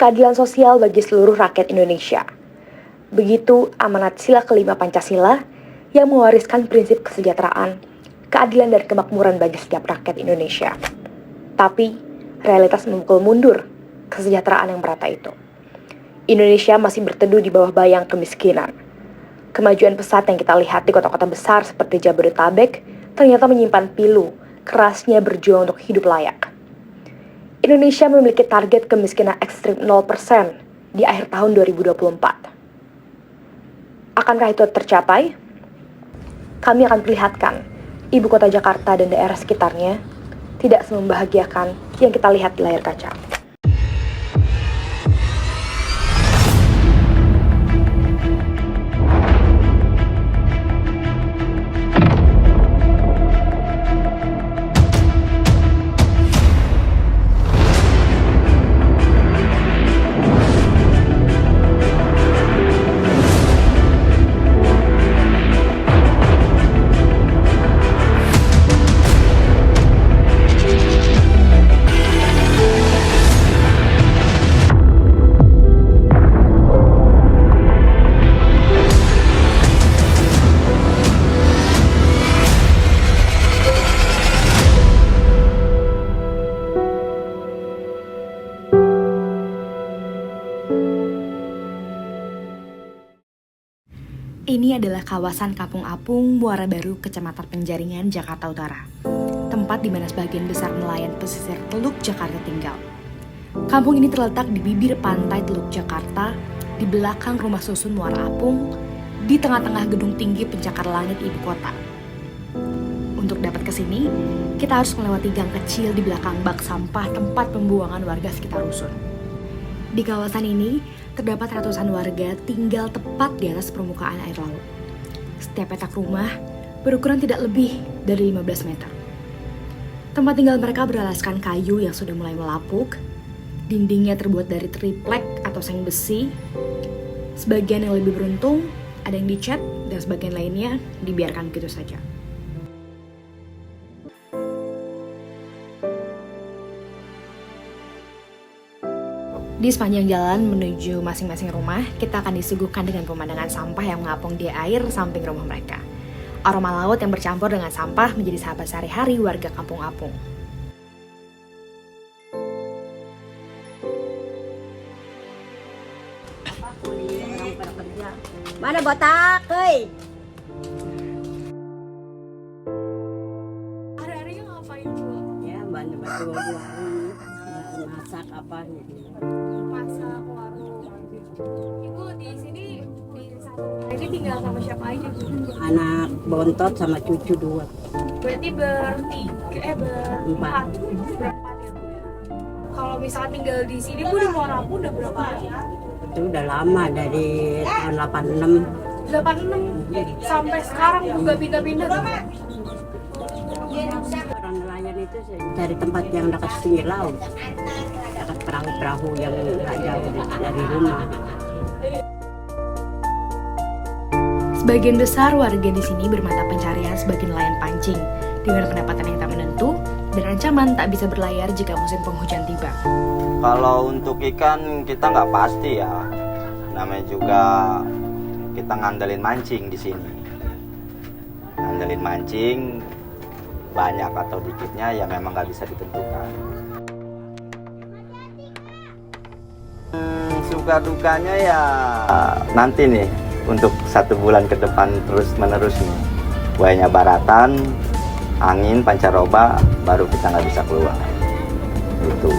keadilan sosial bagi seluruh rakyat Indonesia. Begitu amanat sila kelima Pancasila yang mewariskan prinsip kesejahteraan, keadilan dan kemakmuran bagi setiap rakyat Indonesia. Tapi, realitas memukul mundur kesejahteraan yang merata itu. Indonesia masih berteduh di bawah bayang kemiskinan. Kemajuan pesat yang kita lihat di kota-kota besar seperti Jabodetabek ternyata menyimpan pilu kerasnya berjuang untuk hidup layak. Indonesia memiliki target kemiskinan ekstrim 0% di akhir tahun 2024. Akankah itu tercapai? Kami akan perlihatkan ibu kota Jakarta dan daerah sekitarnya tidak semembahagiakan yang kita lihat di layar kaca. Ini adalah kawasan Kampung Apung, Muara Baru, Kecamatan Penjaringan, Jakarta Utara. Tempat di mana sebagian besar nelayan pesisir Teluk Jakarta tinggal. Kampung ini terletak di bibir pantai Teluk Jakarta, di belakang rumah susun Muara Apung, di tengah-tengah gedung tinggi pencakar langit ibu kota. Untuk dapat ke sini, kita harus melewati gang kecil di belakang bak sampah tempat pembuangan warga sekitar rusun. Di kawasan ini, terdapat ratusan warga tinggal tepat di atas permukaan air laut. Setiap petak rumah berukuran tidak lebih dari 15 meter. Tempat tinggal mereka beralaskan kayu yang sudah mulai melapuk, dindingnya terbuat dari triplek atau seng besi. Sebagian yang lebih beruntung ada yang dicat dan sebagian lainnya dibiarkan begitu saja. Di sepanjang jalan menuju masing-masing rumah, kita akan disuguhkan dengan pemandangan sampah yang mengapung di air samping rumah mereka. Aroma laut yang bercampur dengan sampah menjadi sahabat sehari-hari warga Kampung Apung. Mana botak, hei? Hari-harinya ngapain, Bu? Ya, bantu-bantu warung, masak apa gitu. Masak warung. Ibu di sini ini tinggal sama siapa aja, Bu? Anak bontot sama cucu 2. Berarti berempat. Berempat ya, Bu. Kalau misalnya tinggal di sini, Bu, di Muara Apung udah berapa hari? Itu udah lama dari tahun 86. 86 sampai sekarang juga pindah-pindah, Bu. Orang nelayan itu cari tempat yang dekat pinggir laut, dekat perahu-perahu yang nggak jauh dari rumah. Sebagian besar warga di sini bermata pencarian sebagai nelayan pancing, dengan pendapatan yang tak menentu dan ancaman tak bisa berlayar jika musim penghujan tiba. Kalau untuk ikan kita nggak pasti ya, namanya juga kita ngandelin mancing di sini. Ngandelin mancing banyak atau dikitnya ya memang nggak bisa ditentukan. Suka dukanya ya nanti nih untuk 1 bulan ke depan terus menerus nih. Buayanya baratan, angin, pancaroba, baru kita nggak bisa keluar. Itu.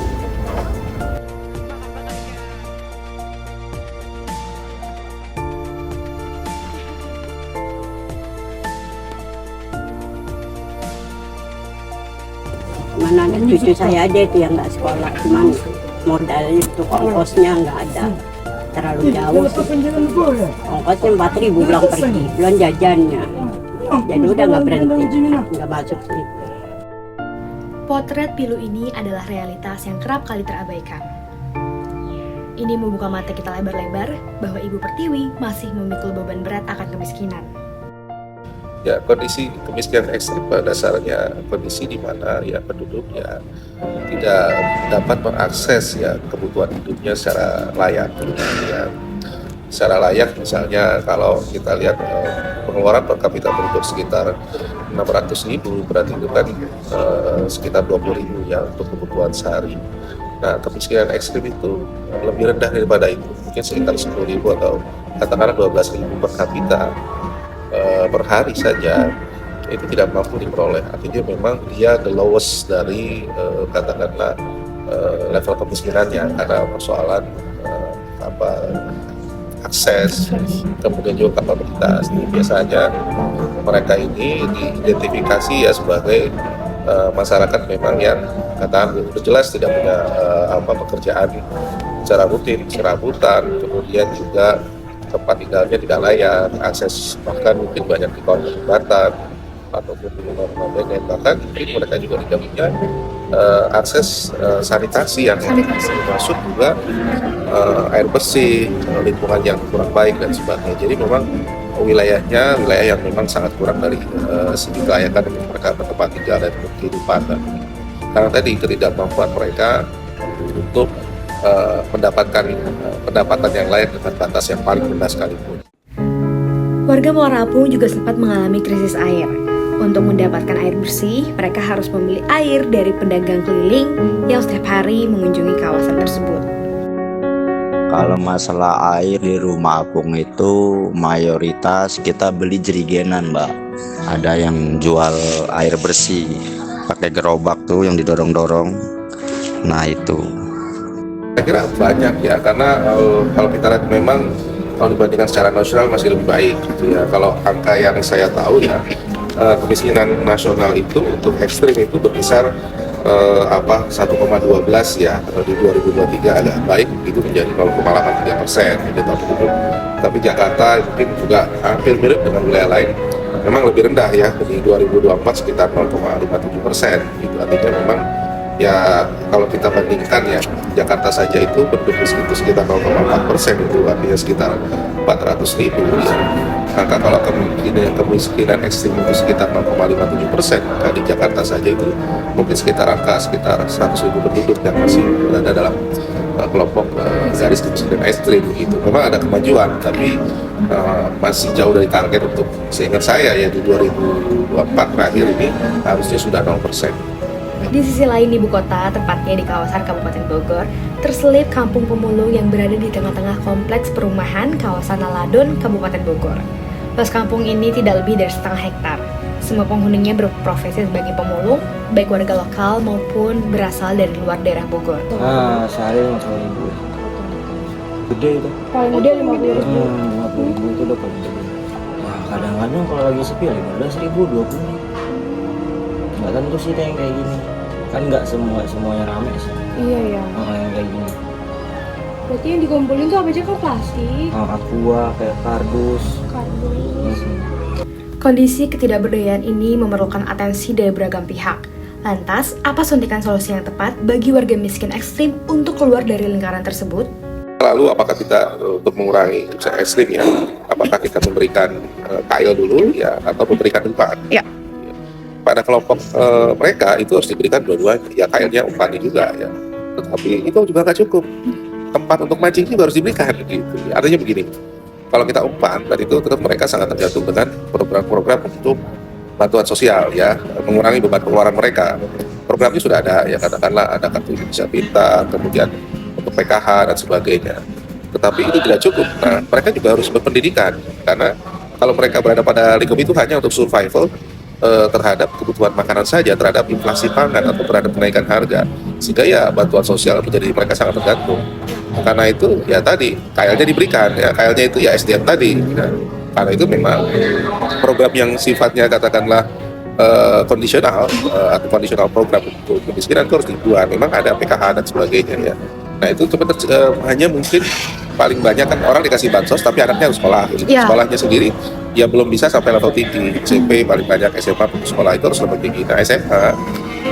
Mana ada cucu saya aja itu yang nggak sekolah, cuman modalnya itu ongkosnya nggak ada, terlalu jauh sih. Ongkosnya 4.000 pulang pergi, belum jajannya. Jadi udah nggak berhenti, nggak masuk sih. Potret pilu ini adalah realitas yang kerap kali terabaikan. Ini membuka mata kita lebar-lebar bahwa Ibu Pertiwi masih memikul beban berat akan kemiskinan. Ya, kondisi kemiskinan ekstrim pada dasarnya kondisi di mana ya penduduk ya tidak dapat mengakses ya kebutuhan hidupnya secara layak. Ya, secara layak misalnya kalau kita lihat pengeluaran per kapita penduduk sekitar 600.000, berarti itu kan sekitar 20.000 ya untuk kebutuhan sehari. Nah, kemiskinan ekstrim itu lebih rendah daripada itu, mungkin sekitar 10.000 atau katakanlah 12.000 per kapita per hari saja, itu tidak mampu diperoleh. Artinya memang dia the lowest dari katakanlah level kemiskinannya karena persoalan akses, kemudian juga kapabilitas. Biasanya mereka ini diidentifikasi ya sebagai masyarakat memang yang katakan sudah jelas tidak punya pekerjaan secara rutin, serabutan, kemudian juga tempat tinggalnya tidak layak, akses bahkan mungkin banyak di kawasan jembatan ataupun di rumah benet, bahkan mungkin mereka juga tidak punya akses sanitasi yang termasuk juga air bersih, lingkungan yang kurang baik dan sebagainya. Jadi memang wilayah yang memang sangat kurang dari segi kelayakan untuk mereka bertempat tinggal dan kehidupan. Karena tadi ketidakmampuan mereka untuk mendapatkan pendapatan yang layak dengan batas yang paling rendah sekalipun. Warga Muara Apung juga sempat mengalami krisis air. Untuk mendapatkan air bersih, mereka harus membeli air dari pedagang keliling yang setiap hari mengunjungi kawasan tersebut. Kalau masalah air di rumah Apung itu mayoritas kita beli jerigenan, Mbak. Ada yang jual air bersih pakai gerobak tuh yang didorong-dorong. Nah itu. Saya kira banyak ya, karena kalau kita lihat memang kalau dibandingkan secara nasional masih lebih baik gitu ya. Kalau angka yang saya tahu ya, kemiskinan nasional itu untuk ekstrim itu berkisar 1,12 ya, atau di 2023 agak baik itu menjadi 0,83% gitu. Tapi Jakarta mungkin juga hampir mirip dengan wilayah lain, memang lebih rendah ya, di 2024 sekitar 0,57% gitu. Artinya memang ya kalau kita bandingkan ya, Jakarta saja itu penduduk miskin itu sekitar 0,4%, itu artinya sekitar 400.000 ya. Angka kalau kemiskinan ekstrim itu sekitar 0,57%, maka di Jakarta saja itu mungkin sekitar 100.000 penduduk yang masih berada dalam kelompok garis kemiskinan ekstrim gitu. Memang ada kemajuan, tapi masih jauh dari target untuk, seingat saya ya, di 2024 terakhir ini harusnya sudah 0%. Di sisi lain ibu kota, tepatnya di kawasan Kabupaten Bogor, terselip Kampung Pemulung yang berada di tengah-tengah kompleks perumahan kawasan Aladon, Kabupaten Bogor. Luas kampung ini tidak lebih dari setengah hektar. Semua penghuninya berprofesi sebagai pemulung, baik warga lokal maupun berasal dari luar daerah Bogor. Sehari 50.000. Gede itu. Paling gede 50.000. 50.000 itu udah paling gede. Nah, kadang-kadang kalau lagi sepi 15.000, 20. Nggak tentu sih yang kayak gini. Kan nggak semuanya rame sih. Iya ya. Yang kayak gini. Berarti yang dikumpulin tuh apa aja, kok? Plastik, Aqua, kayak kardus. Kondisi ketidakberdayaan ini memerlukan atensi dari beragam pihak. Lantas, apa suntikan solusi yang tepat bagi warga miskin ekstrim untuk keluar dari lingkaran tersebut? Lalu apakah kita untuk mengurangi kemiskinan ekstrim ya, apakah kita memberikan KL dulu ya, atau memberikan upah? Ya. Pada kelompok mereka itu harus diberikan dua-duanya, ya KL-nya, upahnya juga ya. Tetapi itu juga nggak cukup. Tempat untuk mancing juga harus diberikan gitu. Artinya begini, kalau kita umpan, dan itu tetap mereka sangat tergantung dengan program-program untuk bantuan sosial ya, mengurangi beban pengeluaran mereka. Programnya sudah ada ya, katakanlah ada kartu Indonesia Pintar, kemudian untuk PKH dan sebagainya. Tetapi itu tidak cukup. Nah, mereka juga harus berpendidikan, karena kalau mereka berada pada lingkup itu hanya untuk survival terhadap kebutuhan makanan saja, terhadap inflasi pangan atau terhadap kenaikan harga, sehingga ya bantuan sosial menjadi mereka sangat tergantung. Karena itu ya tadi KL-nya diberikan ya, KL-nya itu ya SDM tadi. Nah, karena itu memang program yang sifatnya katakanlah kondisional atau kondisional program untuk kemiskinan itu harus dibuat. Memang ada PKH dan sebagainya ya. Nah itu hanya mungkin paling banyak kan orang dikasih bansos tapi anaknya harus sekolah. Ya. Sekolahnya sendiri ya belum bisa sampai level tinggi. SMP paling banyak, SMA sekolah itu harus level tinggi. Nah SMA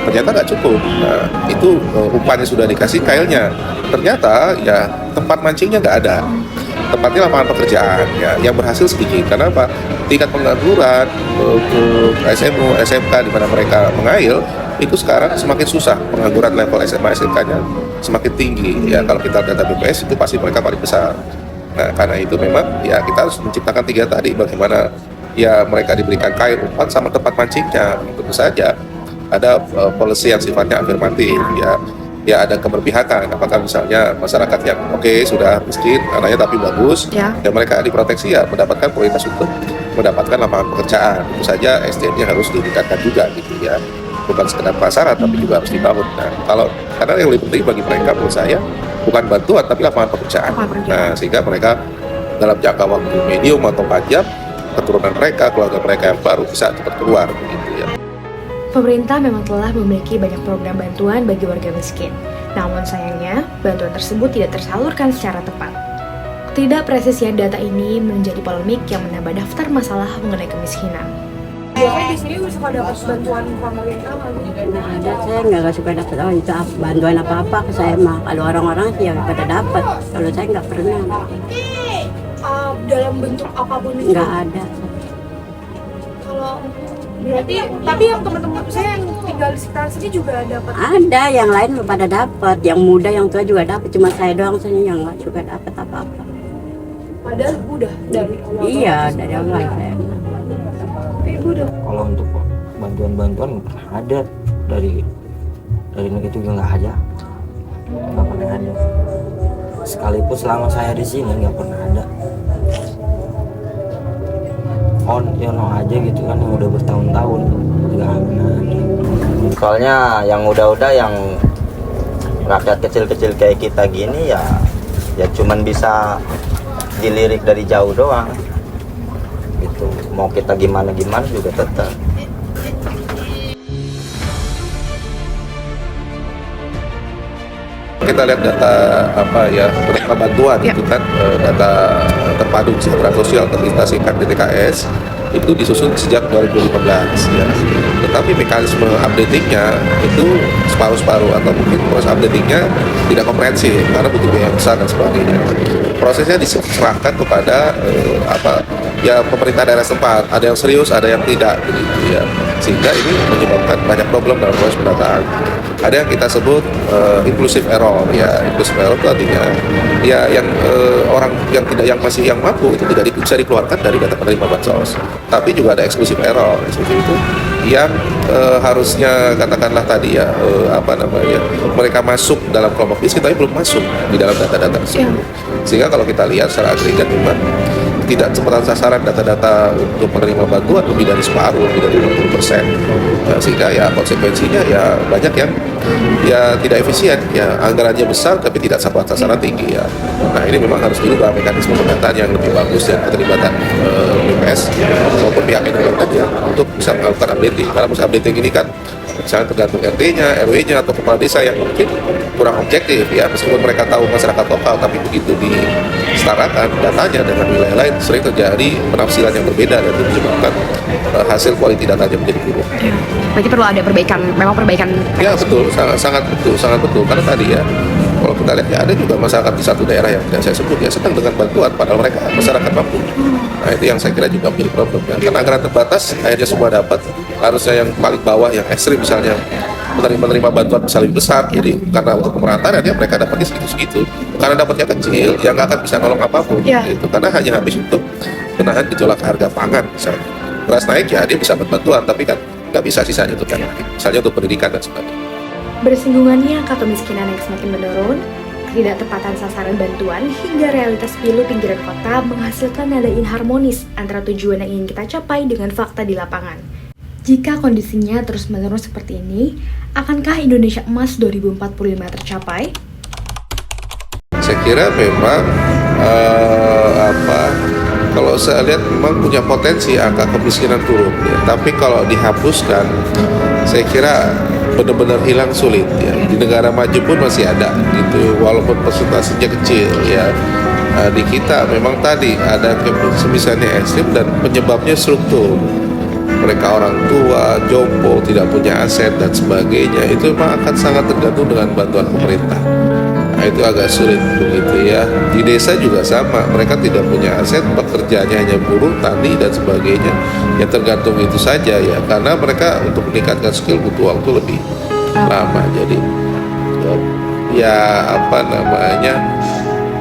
ternyata nggak cukup. Nah itu umpannya sudah dikasih, KL-nya ternyata ya tempat mancingnya nggak ada. tempatnya lapangan pekerjaan ya, yang berhasil sedikit. Karena apa? Tingkat pengangguran untuk SMU, SMK di mana mereka mengail itu sekarang semakin susah. Pengangguran level SMA, SMK-nya semakin tinggi ya. Kalau kita lihat data BPS itu pasti mereka paling besar. Nah, karena itu memang ya kita harus menciptakan 3 tadi, bagaimana ya mereka diberikan kail, umpan sama tempat mancingnya. Tentu saja ada policy yang sifatnya afirmatif ya ada keberpihakan. Apakah misalnya masyarakat yang sudah miskin anaknya tapi bagus ya mereka diproteksi ya mendapatkan prioritas untuk mendapatkan lapangan pekerjaan. Tentu saja SDM-nya harus ditingkatkan juga gitu ya, bukan sekedar pasaran tapi juga harus dibangun. Nah, karena yang lebih penting bagi mereka menurut saya bukan bantuan tapi lapangan pekerjaan. Nah, sehingga mereka dalam jangka waktu medium atau panjang keturunan mereka, keluarga mereka yang baru bisa cepat keluar begitu ya. Pemerintah memang telah memiliki banyak program bantuan bagi warga miskin. Namun sayangnya, bantuan tersebut tidak tersalurkan secara tepat. Ketidakpresisian data ini menjadi polemik yang menambah daftar masalah mengenai kemiskinan. Biasanya di sini suka dapat bantuan pemerintah Nah, ada saya nggak suka dapat itu bantuan apa-apa ke saya mah. Kalau orang-orang sih ya pada dapat. Kalau saya nggak pernah. dalam bentuk apapun itu. Nggak ada. Kalau berarti, tapi yang teman-teman saya yang tinggal di sekitar sini juga dapat. Ada yang lain pada dapat, yang muda, yang tua juga dapat. Cuma saya doang saja yang nggak suka dapat apa-apa. Padahal udah dari awal. Iya, dari awal saya. Ibu udah. Kalau untuk bantuan-bantuan nggak pernah ada dari negeri juga nggak pernah ada. Sekalipun selama saya di sini nggak pernah ada. Aja gitu kan yang udah bertahun-tahun nggak pernah ada. Soalnya yang udah yang rakyat kecil-kecil kayak kita gini ya cuman bisa dilirik dari jauh doang gitu. Mau kita gimana juga tetap. Kita lihat data penerima bantuan itu kan data terpadu kesejahteraan sosial terlintasikan DTKS itu disusun sejak 2015 ya. Tetapi mekanisme updatingnya itu separuh-separuh atau mungkin proses updatingnya tidak komprehensif karena butuh biaya besar dan sebagainya. Prosesnya diserahkan kepada pemerintah daerah setempat, ada yang serius, ada yang tidak begitu ya. Sehingga ini menyebabkan banyak problem dalam proses pendataan. Ada yang kita sebut inclusive error ya. Inclusive error itu artinya ya orang yang masih mampu itu tidak bisa dikeluarkan dari data penerima bansos. Tapi juga ada exclusive error. Exclusive itu yang harusnya katakanlah tadi mereka masuk dalam kelompok miskin tapi belum masuk di dalam data-data tersebut. Sehingga kalau kita lihat secara agregat memang tidak tepat sasaran data-data untuk penerima bantuan lebih dari separuh, lebih dari 60%. Sehingga ya konsekuensinya ya banyak yang tidak efisien, ya anggarannya besar tapi tidak tepat sasaran tinggi ya. Nah ini memang harus dirubah mekanisme pendataan yang lebih bagus dan keterlibatan BPS maupun pihak independen ya untuk bisa melakukan updating. Karena proses updating ini kan misalnya tergantung RT-nya, RW-nya atau kepala desa yang mungkin kurang objektif ya, meskipun mereka tahu masyarakat lokal tapi begitu disetarakan datanya dengan wilayah lain sering terjadi penafsiran yang berbeda dan itu menyebabkan hasil quality datanya menjadi buruk. Berarti perlu ada perbaikan, memang perbaikan. Ya betul, sangat betul karena tadi ya kalau kita lihat ya ada juga masyarakat di satu daerah yang tidak saya sebut ya sedang dengan bantuan padahal mereka masyarakat mampu. Nah itu yang saya kira juga menjadi problem ya. Karena anggaran terbatas akhirnya semua dapat, harusnya yang paling bawah yang ekstrim misalnya menerima bantuan bisa lebih besar, jadi karena untuk pemerataan ya mereka dapatnya segitu-segitu, karena dapatnya kecil ya nggak akan bisa nolong apapun gitu. Karena hanya habis untuk menahan gejolak harga pangan misalnya beras naik ya dia bisa bantuan tapi kan nggak bisa sisanya untuk yang lain misalnya untuk pendidikan dan sebagainya. Bersinggungannya angka kemiskinan yang semakin menurun, ketidaktepatan sasaran bantuan hingga realitas pilu pinggiran kota menghasilkan nada inharmonis antara tujuan yang ingin kita capai dengan fakta di lapangan. Jika kondisinya terus-menerus seperti ini, akankah Indonesia Emas 2045 tercapai? Saya kira memang kalau saya lihat memang punya potensi angka kemiskinan turun ya. Tapi kalau dihapuskan saya kira benar-benar hilang sulit ya. Di negara maju pun masih ada gitu walaupun persentasenya kecil ya. Di kita memang tadi ada kemiskinan ekstrim dan penyebabnya struktur. Mereka orang tua, jompo, tidak punya aset dan sebagainya itu memang akan sangat tergantung dengan bantuan pemerintah. Nah, itu agak sulit begitu ya. Di desa juga sama, mereka tidak punya aset, pekerjaannya hanya buruh, tani dan sebagainya. Ya tergantung itu saja ya, karena mereka untuk meningkatkan skill butuh waktu lebih lama. Jadi ya apa namanya,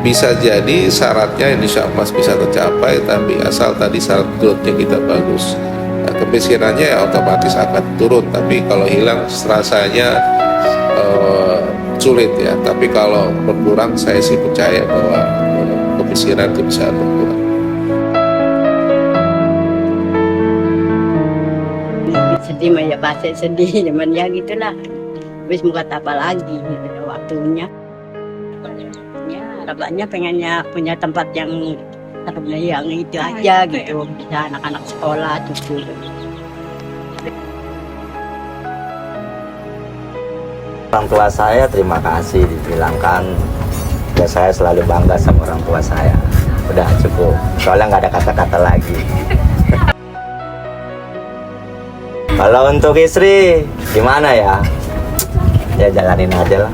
bisa jadi syaratnya insya Allah bisa tercapai, tapi asal tadi syarat growth-nya kita bagus. Nah, kemiskinannya ya otomatis akan turun, tapi kalau hilang rasanya sulit ya. Tapi kalau berkurang, saya sih percaya bahwa kemiskinan itu bisa berkurang. Sedih mah ya pasti sedih, cuman ya gitulah. Habis mau kata apa lagi gitu, waktunya. Ya harapannya pengennya punya tempat yang yang itu aja gitu, bisa anak-anak sekolah cucu. Orang tua saya terima kasih dibilangkan, ya saya selalu bangga sama orang tua saya. Udah cukup, soalnya nggak ada kata-kata lagi. Kalau untuk istri gimana ya? Ya jalanin aja lah.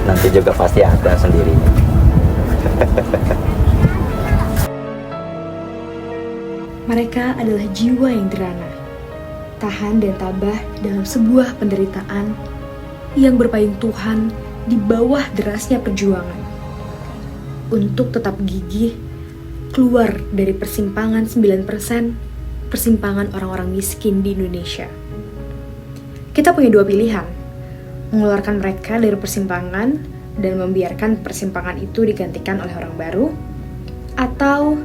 Nanti juga pasti ada sendirinya. Mereka adalah jiwa yang derana, tahan dan tabah dalam sebuah penderitaan yang berpayung Tuhan di bawah derasnya perjuangan untuk tetap gigih keluar dari persimpangan 9%, persimpangan orang-orang miskin di Indonesia. Kita punya dua pilihan, mengeluarkan mereka dari persimpangan dan membiarkan persimpangan itu digantikan oleh orang baru, atau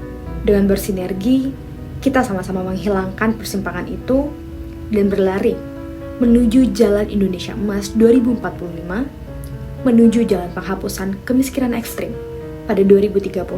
dengan bersinergi kita sama-sama menghilangkan persimpangan itu dan berlari menuju jalan Indonesia Emas 2045, menuju jalan penghapusan kemiskinan ekstrim pada 2030.